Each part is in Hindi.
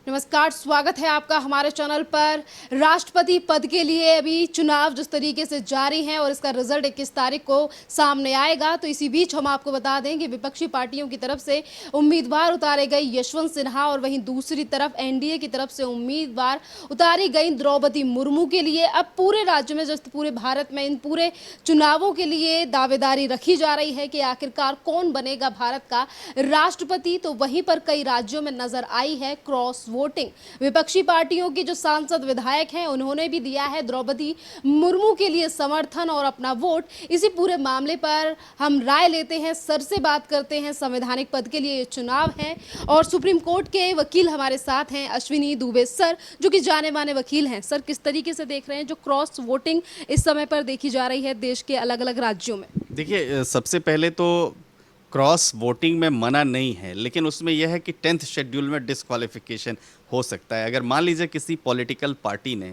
नमस्कार, स्वागत है आपका हमारे चैनल पर। राष्ट्रपति पद के लिए अभी चुनाव जिस तरीके से जारी हैं और इसका रिजल्ट 21 तारीख को सामने आएगा, तो इसी बीच हम आपको बता दें कि विपक्षी पार्टियों की तरफ से उम्मीदवार उतारे गए यशवंत सिन्हा और वहीं दूसरी तरफ एनडीए की तरफ से उम्मीदवार उतारी गई द्रौपदी मुर्मू के लिए अब पूरे राज्य में, जैसे पूरे भारत में इन पूरे चुनावों के लिए दावेदारी रखी जा रही है कि आखिरकार कौन बनेगा भारत का राष्ट्रपति। तो वहीं पर कई राज्यों में नजर आई है क्रॉस वोटिंग। विपक्षी पार्टियों की जो सांसद विधायक हैं उन्होंने भी दिया है द्रौपदी मुर्मू के लिए समर्थन और अपना वोट। इसी पूरे मामले पर हम राय लेते हैं, सर से बात करते हैं। संवैधानिक पद के लिए ये चुनाव है और सुप्रीम कोर्ट के वकील हमारे साथ हैं अश्विनी दुबे सर, जो कि जाने माने वकील हैं। सर, किस तरीके से देख रहे हैं जो क्रॉस वोटिंग इस समय पर देखी जा रही है देश के अलग अलग राज्यों में? देखिए, सबसे पहले तो क्रॉस वोटिंग में मना नहीं है, लेकिन उसमें यह है कि 10th शेड्यूल में डिस्क्वालिफिकेशन हो सकता है। अगर मान लीजिए किसी पॉलिटिकल पार्टी ने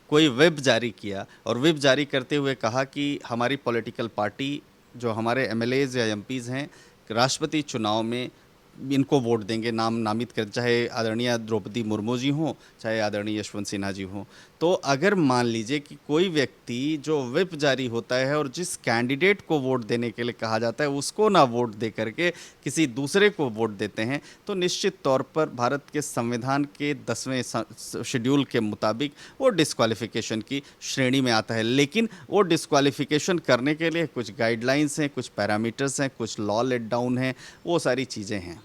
कोई व्हिप जारी किया और व्हिप जारी करते हुए कहा कि हमारी पॉलिटिकल पार्टी जो हमारे एमएलएज या एमपीज़ हैं राष्ट्रपति चुनाव में इनको वोट देंगे, नाम नामित कर, चाहे आदरणीय द्रौपदी मुर्मू जी हों चाहे आदरणीय यशवंत सिन्हा जी हों। तो अगर मान लीजिए कि कोई व्यक्ति जो व्हिप जारी होता है और जिस कैंडिडेट को वोट देने के लिए कहा जाता है उसको ना वोट दे करके किसी दूसरे को वोट देते हैं, तो निश्चित तौर पर भारत के संविधान के 10वें शेड्यूल के मुताबिक वो डिस्क्वालिफिकेशन की श्रेणी में आता है। लेकिन वो डिस्क्वालिफिकेशन करने के लिए कुछ गाइडलाइंस हैं, कुछ पैरामीटर्स हैं, कुछ लॉ लेट डाउन हैं, वो सारी चीज़ें हैं।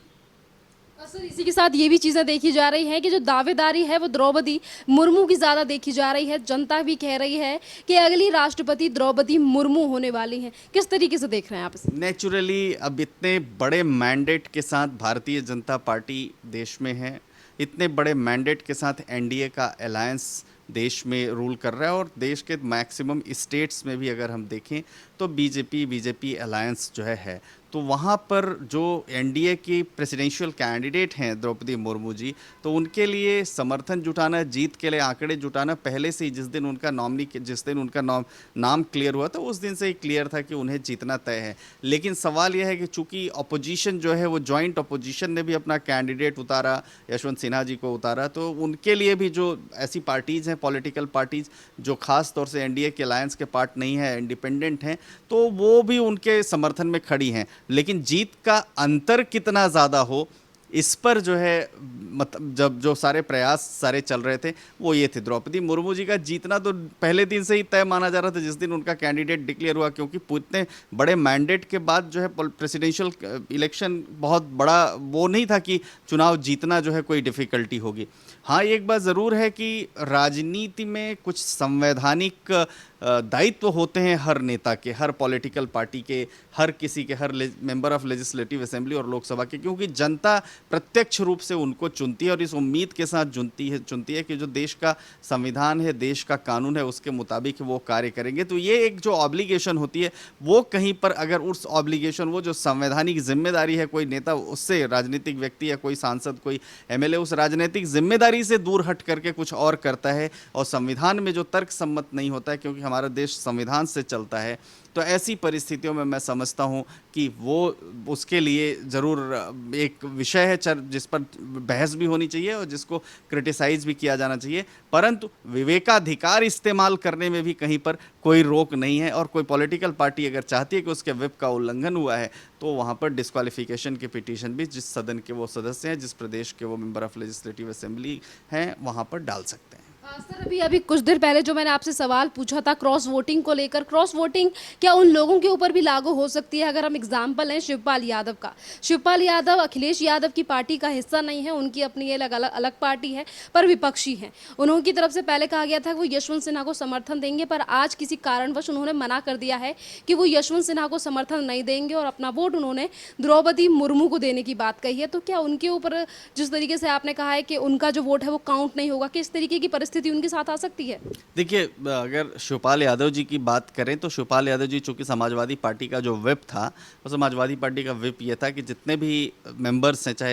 सर, इसी के साथ ये भी चीजें देखी जा रही है कि जो दावेदारी है वो द्रौपदी मुर्मू की ज्यादा देखी जा रही है। जनता भी कह रही है कि अगली राष्ट्रपति द्रौपदी मुर्मू होने वाली हैं। किस तरीके से देख रहे हैं आप इसे? नेचुरली अब इतने बड़े मैंडेट के साथ भारतीय जनता पार्टी देश में है, इतने बड़े मैंडेट के साथ एनडीए का अलायंस देश में रूल कर रहा है और देश के मैक्सिमम स्टेट्स में भी अगर हम देखें तो बीजेपी अलायंस जो है तो वहाँ पर जो एनडीए की प्रेसिडेंशियल कैंडिडेट हैं द्रौपदी मुर्मू जी, तो उनके लिए समर्थन जुटाना, जीत के लिए आंकड़े जुटाना पहले से ही जिस दिन उनका नाम क्लियर हुआ था उस दिन से ही क्लियर था कि उन्हें जीतना तय है। लेकिन सवाल यह है कि चूंकि अपोजिशन जो है वो जॉइंट अपोजिशन ने भी अपना कैंडिडेट उतारा, यशवंत सिन्हा जी को उतारा, तो उनके लिए भी जो ऐसी पार्टीज़ हैं, पॉलिटिकल पार्टीज़ जो खास तौर से एनडीए के अलायंस के पार्ट नहीं है, इंडिपेंडेंट हैं, तो वो भी उनके समर्थन में खड़ी हैं। लेकिन जीत का अंतर कितना ज़्यादा हो, इस पर जो है मतलब जब जो सारे प्रयास सारे चल रहे थे वो ये थे। द्रौपदी मुर्मू जी का जीतना तो पहले दिन से ही तय माना जा रहा था जिस दिन उनका कैंडिडेट डिक्लेयर हुआ, क्योंकि इतने बड़े मैंडेट के बाद जो है प्रेसिडेंशियल इलेक्शन बहुत बड़ा वो नहीं था कि चुनाव जीतना जो है कोई डिफ़िकल्टी होगी। हाँ, एक बात ज़रूर है कि राजनीति में कुछ संवैधानिक दायित्व होते हैं हर नेता के, हर पॉलिटिकल पार्टी के, हर किसी के, हर मेंबर ऑफ लेजिस्लेटिव असेंबली और लोकसभा के, क्योंकि जनता प्रत्यक्ष रूप से उनको चुनती है और इस उम्मीद के साथ चुनती है कि जो देश का संविधान है, देश का कानून है, उसके मुताबिक वो कार्य करेंगे। तो ये एक जो ऑब्लिगेशन होती है वो कहीं पर अगर उस ऑब्लिगेशन, वो जो संवैधानिक जिम्मेदारी है, कोई नेता उससे, राजनीतिक व्यक्ति या कोई सांसद, कोई एमएलए उस राजनीतिक जिम्मेदारी से दूर हट करके कुछ और करता है और संविधान में जो तर्क सम्मत नहीं होता है, क्योंकि हमारा देश संविधान से चलता है, तो ऐसी परिस्थितियों में मैं समझता हूं कि वो उसके लिए ज़रूर एक विषय है जिस पर बहस भी होनी चाहिए और जिसको क्रिटिसाइज भी किया जाना चाहिए, परंतु विवेकाधिकार इस्तेमाल करने में भी कहीं पर कोई रोक नहीं है। और कोई पॉलिटिकल पार्टी अगर चाहती है कि उसके व्हिप का उल्लंघन हुआ है तो वहाँ पर डिस्क्वालिफिकेशन की पिटीशन भी जिस सदन के वो सदस्य हैं, जिस प्रदेश के वो मेंबर ऑफ लेजिस्लेटिव असेंबली हैं, वहाँ पर डाल सकते हैं। सर, अभी कुछ देर पहले जो मैंने आपसे सवाल पूछा था क्रॉस वोटिंग को लेकर, क्रॉस वोटिंग क्या उन लोगों के ऊपर भी लागू हो सकती है? अगर हम एग्जाम्पल लें शिवपाल यादव का, शिवपाल यादव अखिलेश यादव की पार्टी का हिस्सा नहीं है, उनकी अपनी अलग अलग पार्टी है पर विपक्षी है। उन्होंने तरफ से पहले कहा गया था कि वो यशवंत सिन्हा को समर्थन देंगे, पर आज किसी कारणवश उन्होंने मना कर दिया है कि वो यशवंत सिन्हा को समर्थन नहीं देंगे और अपना वोट उन्होंने द्रौपदी मुर्मू को देने की बात कही है। तो क्या उनके ऊपर जिस तरीके से आपने कहा है कि उनका जो वोट है वो काउंट नहीं होगा, किस तरीके की परिस्थिति परिस्थिति उनके साथ आ सकती है? देखिए, अगर शिवपाल यादव जी की बात करें तो शिवपाल यादव जी चूँकि समाजवादी पार्टी का जो व्हिप था, वो समाजवादी पार्टी का व्हिप ये था कि जितने भी मेंबर्स हैं, चाहे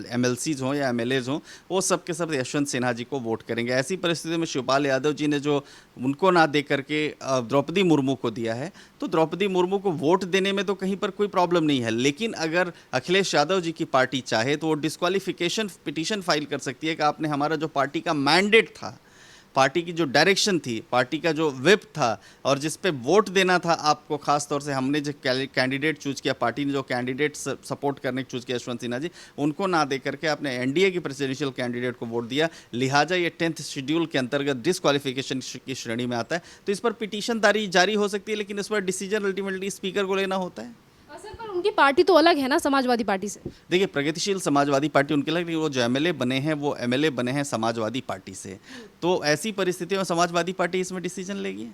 एमएलसीज हों या एमएलएज हों, वो सब के सब यशवंत सिन्हा जी को वोट करेंगे। ऐसी परिस्थिति में शिवपाल यादव जी ने जो उनको ना दे करके द्रौपदी मुर्मू को दिया है, तो द्रौपदी मुर्मू को वोट देने में तो कहीं पर कोई प्रॉब्लम नहीं है। लेकिन अगर अखिलेश यादव जी की पार्टी चाहे तो वो डिस्क्वालिफिकेशन पिटीशन फाइल कर सकती है कि आपने हमारा जो पार्टी का मैंडेट था, पार्टी की जो डायरेक्शन थी, पार्टी का जो व्हिप था और जिस पे वोट देना था आपको, खास तौर से हमने जो कैंडिडेट चूज किया, पार्टी ने जो कैंडिडेट सपोर्ट करने चूज किया यशवंत सिन्हा जी, उनको ना दे करके आपने एनडीए की प्रेसिडेंशियल कैंडिडेट को वोट दिया। लिहाजा ये 10th शेड्यूल के अंतर्गत डिस्क्वालिफिकेशन की श्रेणी में आता है। तो इस पर पिटीशन जारी हो सकती है, लेकिन इस पर डिसीजन अल्टीमेटली स्पीकर को लेना होता है। सर, पर उनकी पार्टी तो अलग है ना समाजवादी पार्टी से। देखिए, प्रगतिशील समाजवादी पार्टी उनके लगे, वो जो एमएलए बने हैं वो एमएलए बने हैं समाजवादी पार्टी से, तो ऐसी परिस्थितियों में समाजवादी पार्टी इसमें डिसीजन लेगी।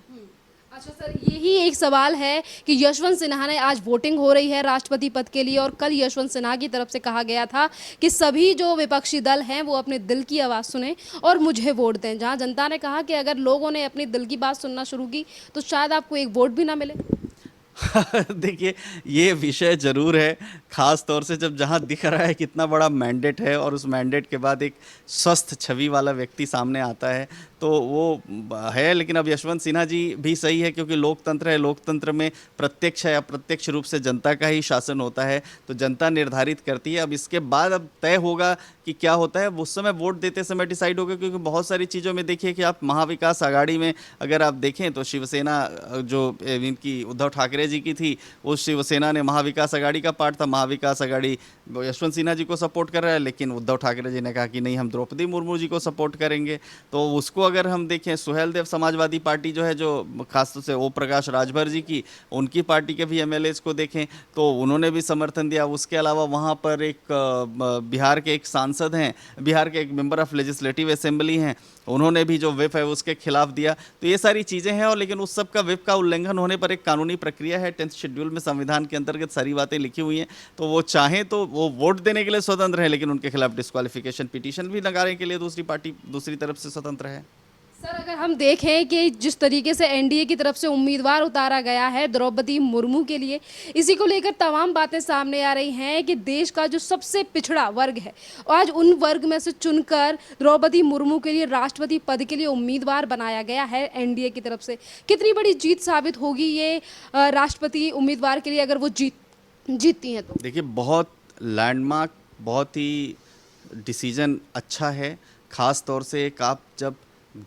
अच्छा सर, यही एक सवाल है कि यशवंत सिन्हा ने आज वोटिंग हो रही है राष्ट्रपति पद के लिए, और कल यशवंत सिन्हा की तरफ से कहा गया था कि सभी जो विपक्षी दल हैं वो अपने दिल की आवाज़ सुने और मुझे वोट दें। जहां जनता ने कहा कि अगर लोगों ने अपनी दिल की बात सुनना शुरू की तो शायद आपको एक वोट भी ना मिले। देखिए, ये विषय जरूर है, खास तौर से जब जहाँ दिख रहा है कितना बड़ा मैंडेट है और उस मैंडेट के बाद एक स्वस्थ छवि वाला व्यक्ति सामने आता है, तो वो है। लेकिन अब यशवंत सिन्हा जी भी सही है, क्योंकि लोकतंत्र है, लोकतंत्र में प्रत्यक्ष या अप्रत्यक्ष रूप से जनता का ही शासन होता है, तो जनता निर्धारित करती है। अब इसके बाद अब तय होगा कि क्या होता है, उस समय वोट देते समय डिसाइड होगा। क्योंकि बहुत सारी चीज़ों में देखिए कि आप महाविकास आघाड़ी में अगर आप देखें तो शिवसेना जो इनकी उद्धव ठाकरे जी की थी, उस शिवसेना ने महाविकास आघाड़ी का पार्ट था, महाविकास आघाड़ी यशवंत सिन्हा जी को सपोर्ट कर रहा है, लेकिन उद्धव ठाकरे जी ने कहा कि नहीं, हम द्रौपदी मुर्मू जी को सपोर्ट करेंगे। तो उसको अगर हम देखें, सुहेल देव समाजवादी पार्टी जो है, जो खासतौर से ओम प्रकाश राजभर जी की, उनकी पार्टी के भी एमएलएज को देखें तो उन्होंने भी समर्थन दिया। उसके अलावा वहाँ पर एक बिहार के एक सांसद हैं, बिहार के एक मेंबर ऑफ लेजिस्लेटिव असेंबली हैं, उन्होंने भी जो व्हिप है उसके खिलाफ दिया। तो ये सारी चीज़ें हैं, और लेकिन उस सब का व्हिप का उल्लंघन होने पर एक कानूनी प्रक्रिया है। 10th शेड्यूल में संविधान के अंतर्गत सारी बातें लिखी हुई हैं, तो वो चाहें तो वो वोट देने के लिए स्वतंत्र है, लेकिन उनके खिलाफ डिस्क्वालिफिकेशन पिटीशन भी लगाने के लिए दूसरी पार्टी दूसरी तरफ से स्वतंत्र है। सर, अगर हम देखें कि जिस तरीके से एनडीए की तरफ से उम्मीदवार उतारा गया है द्रौपदी मुर्मू के लिए, इसी को लेकर तमाम बातें सामने आ रही हैं कि देश का जो सबसे पिछड़ा वर्ग है, आज उन वर्ग में से चुनकर द्रौपदी मुर्मू के लिए राष्ट्रपति पद के लिए उम्मीदवार बनाया गया है एनडीए की तरफ से। कितनी बड़ी जीत साबित होगी ये राष्ट्रपति उम्मीदवार के लिए अगर वो जीतती हैं तो? देखिए, बहुत लैंडमार्क, बहुत ही डिसीजन अच्छा है। खास तौर से एक आप जब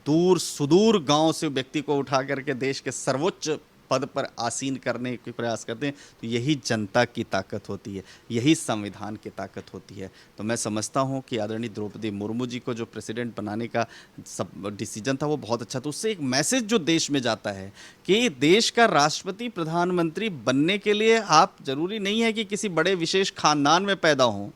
दूर सुदूर गांव से व्यक्ति को उठा करके देश के सर्वोच्च पद पर आसीन करने के प्रयास करते हैं, तो यही जनता की ताकत होती है, यही संविधान की ताकत होती है। तो मैं समझता हूं कि आदरणीय द्रौपदी मुर्मू जी को जो प्रेसिडेंट बनाने का सब डिसीजन था वो बहुत अच्छा था। उससे एक मैसेज जो देश में जाता है कि देश का राष्ट्रपति प्रधानमंत्री बनने के लिए आप जरूरी नहीं है कि किसी बड़े विशेष खानदान में पैदा हों।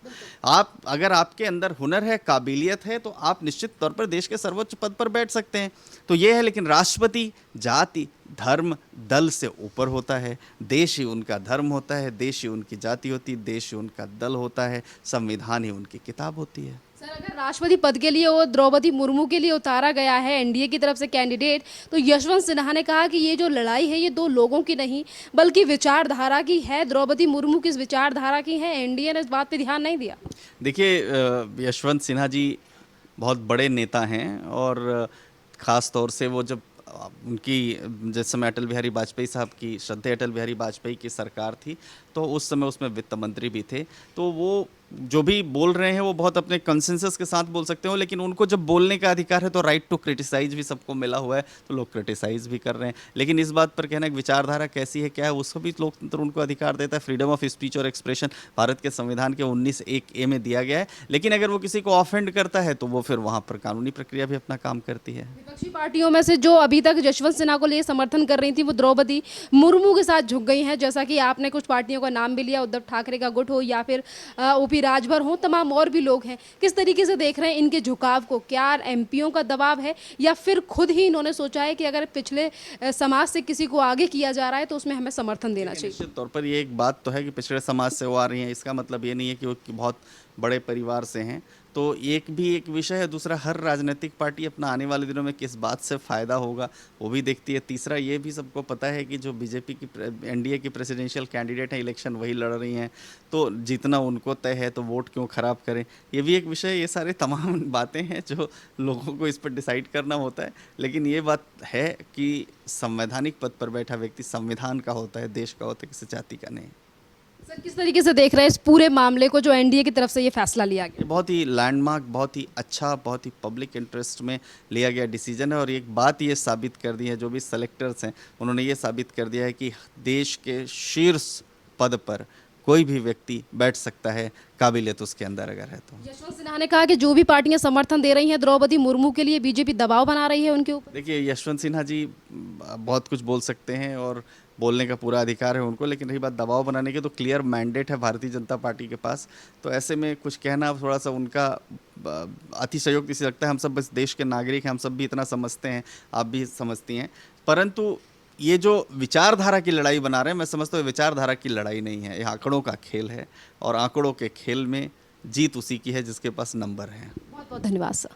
आप अगर आपके अंदर हुनर है, काबिलियत है, तो आप निश्चित तौर पर देश के सर्वोच्च पद पर बैठ सकते हैं। तो ये है, लेकिन राष्ट्रपति जाति, धर्म, दल से ऊपर होता है। देश ही उनका धर्म होता है, देश ही उनकी जाति होती है, देश ही उनका दल होता है, संविधान ही उनकी किताब होती है। सर, अगर राष्ट्रपति पद के लिए वो द्रौपदी मुर्मू के लिए उतारा गया है एनडीए की तरफ से कैंडिडेट, तो यशवंत सिन्हा ने कहा कि ये जो लड़ाई है ये दो लोगों की नहीं बल्कि विचारधारा की है। द्रौपदी मुर्मू किस विचारधारा की है, एनडीए ने इस बात पे ध्यान नहीं दिया। देखिए, यशवंत सिन्हा जी बहुत बड़े नेता हैं, और ख़ास तौर से वो जब उनकी जिस समय अटल बिहारी वाजपेयी साहब की, श्रद्धेय अटल बिहारी वाजपेयी की सरकार थी, तो उस समय उसमें वित्त मंत्री भी थे। तो वो जो भी बोल रहे हैं वो बहुत अपने कंसेंसस के साथ बोल सकते हो, लेकिन उनको जब बोलने का अधिकार है तो राइट टू क्रिटिसाइज भी सबको मिला हुआ है, तो लोग क्रिटिसाइज भी कर रहे हैं। लेकिन इस बात पर कहना कि विचारधारा कैसी है, क्या है, उसको भी लोकतंत्र उनको अधिकार देता है। फ्रीडम ऑफ स्पीच और एक्सप्रेशन भारत के संविधान के 19(1)(a) में दिया गया है। लेकिन अगर वो किसी को ऑफेंड करता है तो वो फिर वहाँ पर कानूनी प्रक्रिया भी अपना काम करती है। विपक्षी पार्टियों में से जो अभी तक यशवंत सिन्हा को लिए समर्थन कर रही थी वो द्रौपदी मुर्मू के साथ झुक गई हैं, जैसा कि आपने कुछ पार्टियों का नाम भी लिया, उद्धव ठाकरे का गुट हो या फिर ओपी राजभर हो, तमाम और भी लोग हैं। किस तरीके से देख रहे हैं इनके झुकाव को? क्या एमपीओ का दबाव है या फिर खुद ही इन्होंने सोचा है कि अगर पिछले समाज से किसी को आगे किया जा रहा है तो उसमें हमें समर्थन देना चाहिए? निश्चित तौर पर ये एक बात तो है कि पिछड़े समाज से वो आ रही हैं, इसका मतलब ये नहीं है कि वो बहुत बड़े परिवार से हैं। तो एक भी एक विषय है। दूसरा, हर राजनीतिक पार्टी अपना आने वाले दिनों में किस बात से फ़ायदा होगा वो भी देखती है। तीसरा, ये भी सबको पता है कि जो बीजेपी की एनडीए की प्रेसिडेंशियल कैंडिडेट है, इलेक्शन वही लड़ रही हैं, तो जीतना उनको तय है, तो वोट क्यों ख़राब करें, ये भी एक विषय। ये सारे तमाम बातें हैं जो लोगों को इस पर डिसाइड करना होता है। लेकिन ये बात है कि संवैधानिक पद पर बैठा व्यक्ति संविधान का होता है, देश का होता है, किसी जाति का नहीं। सर, किस तरीके से देख रहे हैं इस पूरे मामले को जो एनडीए की तरफ से ये फैसला लिया गया? ये बहुत ही लैंडमार्क, बहुत ही अच्छा, बहुत ही पब्लिक इंटरेस्ट में लिया गया डिसीजन है। और एक बात ये साबित कर दी है, जो भी सेलेक्टर्स हैं उन्होंने ये साबित कर दिया है कि देश के शीर्ष पद पर कोई भी व्यक्ति बैठ सकता है, काबिलियत उसके अंदर अगर है तो। यशवंत सिन्हा ने कहा कि जो भी पार्टियां समर्थन दे रही हैं द्रौपदी मुर्मू के लिए, बीजेपी दबाव बना रही है उनके ऊपर। देखिए, यशवंत सिन्हा जी बहुत कुछ बोल सकते हैं और बोलने का पूरा अधिकार है उनको, लेकिन रही बात दबाव बनाने की, तो क्लियर मैंडेट है भारतीय जनता पार्टी के पास। तो ऐसे में कुछ कहना थोड़ा सा उनका अतिशयोक्ति से लगता है। हम सब बस देश के नागरिक हैं, हम सब भी इतना समझते हैं, आप भी समझती हैं। परंतु ये जो विचारधारा की लड़ाई बना रहे हैं, मैं समझता हूँ विचारधारा की लड़ाई नहीं है, ये आंकड़ों का खेल है। और आंकड़ों के खेल में जीत उसी की है जिसके पास नंबर हैं। बहुत बहुत धन्यवाद सर।